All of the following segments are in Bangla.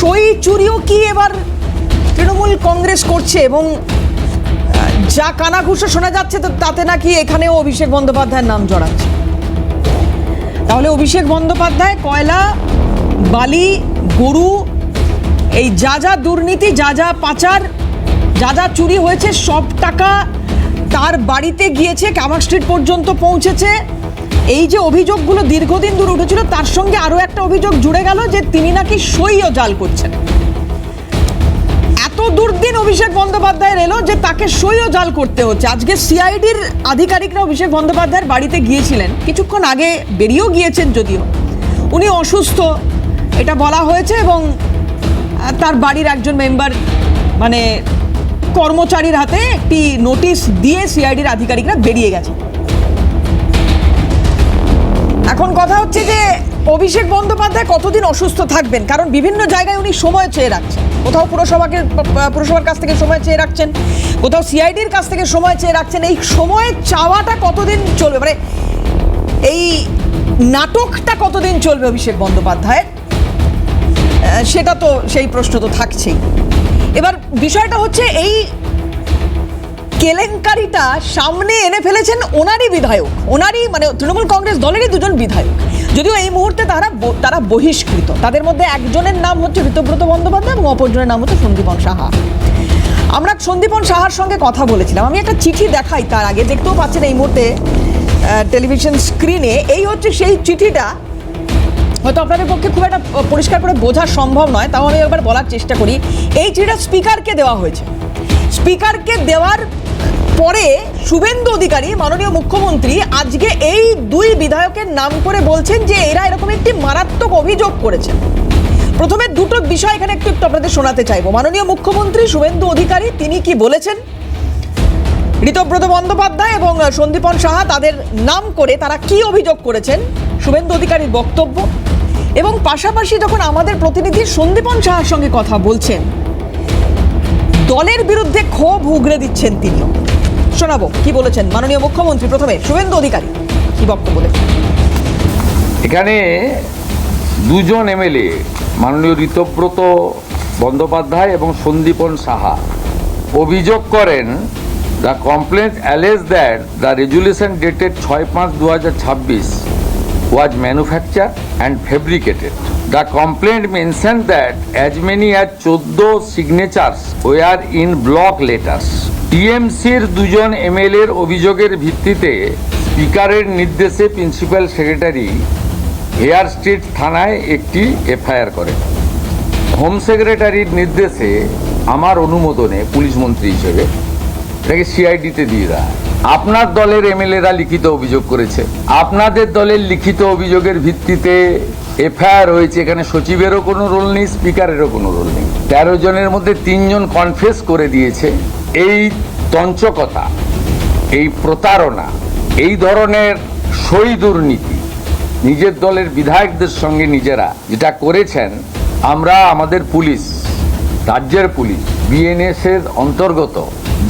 সই চুরিও কি এবার তৃণমূল কংগ্রেস করছে? এবং যা কানাঘুষো শোনা যাচ্ছে তো তাতে নাকি এখানেও অভিষেক বন্দ্যোপাধ্যায়ের নাম জড়াচ্ছে। তাহলে অভিষেক বন্দ্যোপাধ্যায় কয়লা, বালি, গরু, এই যা যা দুর্নীতি, যা যা পাচার, যা যা চুরি হয়েছে সব টাকা তার বাড়িতে গিয়েছে, কামাক স্ট্রিট পর্যন্ত পৌঁছেছে। এই যে অভিযোগগুলো দীর্ঘদিন ধরে উঠেছিল, তার সঙ্গে আরও একটা অভিযোগ জুড়ে গেল যে তিনি নাকি সইও জাল করছেন। এত দুর্দিন অভিষেক বন্দ্যোপাধ্যায়ের এলো যে তাকে সইও জাল করতে হচ্ছে। আজকে সিআইডির আধিকারিকরা অভিষেক বন্দ্যোপাধ্যায়ের বাড়িতে গিয়েছিলেন, কিছুক্ষণ আগে বেরিয়েও গিয়েছেন, যদিও উনি অসুস্থ এটা বলা হয়েছে, এবং তার বাড়ির একজন মেম্বার মানে কর্মচারীর হাতে একটি নোটিশ দিয়ে সিআইডির আধিকারিকরা বেরিয়ে গেছে। এখন কথা হচ্ছে যে অভিষেক বন্দ্যোপাধ্যায় কতদিন অসুস্থ থাকবেন, কারণ বিভিন্ন জায়গায় উনি সময় চেয়ে রাখছেন। কোথাও পুরসভার কাছ থেকে সময় চেয়ে রাখছেন, কোথাও সিআইডির কাছ থেকে সময় চেয়ে রাখছেন। এই সময় চাওয়াটা কতদিন চলবে, মানে এই নাটকটা কতদিন চলবে অভিষেক বন্দ্যোপাধ্যায়ের, সেটা তো সেই প্রশ্ন তো থাকছেই। এবার বিষয়টা হচ্ছে এই কেলেঙ্কারিটা সামনে এনে ফেলেছেন ওনারই বিধায়ক, ওনারই মানে তৃণমূল কংগ্রেস দলেরই দুজন বিধায়ক, যদিও এই মুহূর্তে তারা বহিষ্কৃত। তাদের মধ্যে একজনের নাম হচ্ছে ঋতব্রত বন্দ্যোপাধ্যায় এবং অপরজনের নাম হচ্ছে সন্দীপন সাহা। আমরা সন্দীপন সাহার সঙ্গে কথা বলেছিলাম। আমি একটা চিঠি দেখাই তার আগে, দেখতেও পাচ্ছেন এই মুহূর্তে টেলিভিশন স্ক্রিনে। এই হচ্ছে সেই চিঠিটা, হয়তো আপনাদের পক্ষে খুব একটা পরিষ্কার করে বোঝা সম্ভব নয়, তাও আমি একবার বলার চেষ্টা করি। এই চিঠিটা স্পিকারকে দেওয়া হয়েছে। স্পিকারকে দেওয়ার পরে শুভেন্দু অধিকারী, মাননীয় মুখ্যমন্ত্রী, আজকে এই দুই বিধায়কের নাম করে বলছেন যে এরা এরকম একটি মারাত্মক অভিযোগ করেছেন। প্রথমে দুটো বিষয় এখানে একটু আপনাদের শোনাতে চাইবো। মাননীয় মুখ্যমন্ত্রী শুভেন্দু অধিকারী তিনি কি বলেছেন, ঋতব্রত বন্দ্যোপাধ্যায় এবং সন্দীপন সাহা তাদের নাম করে তারা কি অভিযোগ করেছেন, শুভেন্দু অধিকারীর বক্তব্য, এবং পাশাপাশি যখন আমাদের প্রতিনিধি সন্দীপন সাহার সঙ্গে কথা বলছেন, দলের বিরুদ্ধে ক্ষোভ উগরে দিচ্ছেন তিনিও। শোনাবো কি বলেছেন মাননীয় মুখ্যমন্ত্রী। প্রথমে শুভেন্দু অধিকারী কি বক্তব্য দেন। এখানে দুজন এমএলএ, মাননীয় ঋতব্রত বন্দ্যোপাধ্যায় এবং সন্দীপন সাহা, অভিযোগ করেন the complaint allege that the resolution dated 6/5/2026 was manufactured and fabricated. The complaint mentioned that as many as 14 signatures were in block letters. টিএমসির দুজন এমএলএর অভিযোগের ভিত্তিতে স্পিকারের নির্দেশে প্রিন্সিপাল সেক্রেটারি হেয়ার স্ট্রিট থানায় একটি এফআইআর করেন। হোম সেক্রেটারির নির্দেশে আমার অনুমোদনে পুলিশ মন্ত্রী হিসেবে এটাকে সিআইডিতে দিয়ে দেয়। আপনার দলের এমএলএরা লিখিত অভিযোগ করেছে, আপনাদের দলের লিখিত অভিযোগের ভিত্তিতে এফআইআর হয়েছে। এখানে সচিবেরও কোনো রোল নেই, স্পিকারেরও কোনো রোল নেই। 13 জনের মধ্যে 3 জন কনফেস করে দিয়েছে। এই তঞ্চকতা, এই প্রতারণা, এই ধরনের সই দুর্নীতি নিজের দলের বিধায়কদের সঙ্গে নিজেরা যেটা করেছেন, আমরা আমাদের পুলিশ, রাজ্যের পুলিশ, বিএনএস এর অন্তর্গত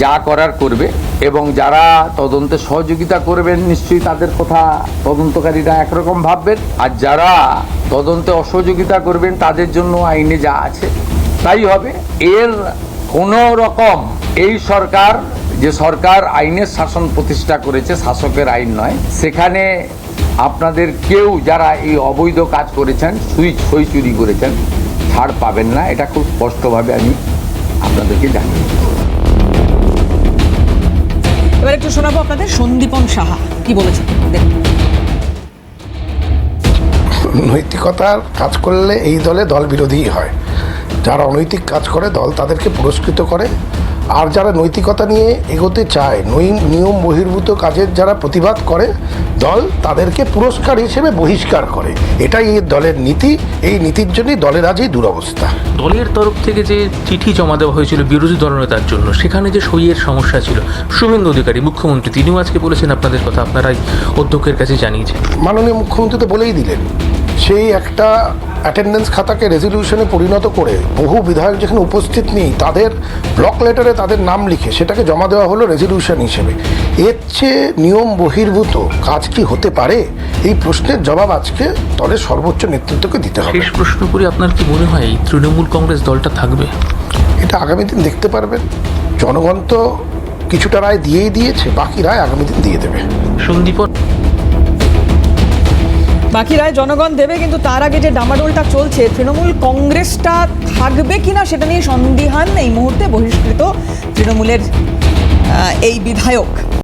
যা করার করবে, এবং যারা তদন্তে সহযোগিতা করবেন নিশ্চয়ই তাদের কথা তদন্তকারীরা একরকম ভাববেন, আর যারা তদন্তে অসহযোগিতা করবেন তাদের জন্য আইনে যা আছে তাই হবে। এর কোনো রকম এই সরকার, যে সরকার আইনের শাসন প্রতিষ্ঠা করেছে, শাসকের আইন নয়, সেখানে আপনাদের কেউ যারা এই অবৈধ কাজ করেছেন, সই চুরি করেছেন, ছাড় পাবেন না। এটা খুব স্পষ্টভাবে আমি আপনাদেরকে জানিয়ে দিচ্ছি। এবার একটু শোনাবো আপনাদের সন্দীপন সাহা কি বলেছেন। নৈতিকতার কাজ করলে এই দলে দল বিরোধীই হয়। যারা অনৈতিক কাজ করে দল তাদেরকে পুরস্কৃত করে, আর যারা নৈতিকতা নিয়ে এগোতে চায়, নিয়ম বহির্ভূত কাজের যারা প্রতিবাদ করে, দল তাদেরকে পুরস্কার হিসেবে বহিষ্কার করে। এটাই এই দলের নীতি। এই নীতির জন্যই দলের আজ এই দুরবস্থা। দলের তরফ থেকে যে চিঠি জমা দেওয়া হয়েছিল বিরোধী দলনেতার জন্য, সেখানে যে সইয়ের সমস্যা ছিল, শুভেন্দু অধিকারী মুখ্যমন্ত্রী তিনিও আজকে বলেছেন আপনাদের কথা, আপনারাই অধ্যক্ষের কাছে জানিয়েছেন। মাননীয় মুখ্যমন্ত্রী তো বলেই দিলেন সেই একটা অ্যাটেন্ডেন্স খাতাকে রেজলিউশনে পরিণত করে বহু বিধায়ক যেখানে উপস্থিত নেই তাদের ব্লক লেটারে তাদের নাম লিখে সেটাকে জমা দেওয়া হলো রেজলিউশন হিসেবে। এর চেয়ে নিয়ম বহির্ভূত কাজ কি হতে পারে? এই প্রশ্নের জবাব আজকে দলের সর্বোচ্চ নেতৃত্বকে দিতে হবে। শেষ প্রশ্ন করি, আপনার কি মনে হয় এই তৃণমূল কংগ্রেস দলটা থাকবে? এটা আগামী দিন দেখতে পারবেন। জনগণ তো কিছুটা রায় দিয়েই দিয়েছে, বাকি রায় আগামী দিন দিয়ে দেবে। সন্দীপন, বাকি রায় জনগণ দেবে, কিন্তু তার আগে যে ডামাডোলটা চলছে, তৃণমূল কংগ্রেসটা থাকবে কিনা সেটা নিয়ে সন্দিহান এই মুহূর্তে বহিষ্কৃত তৃণমূলের এই বিধায়ক।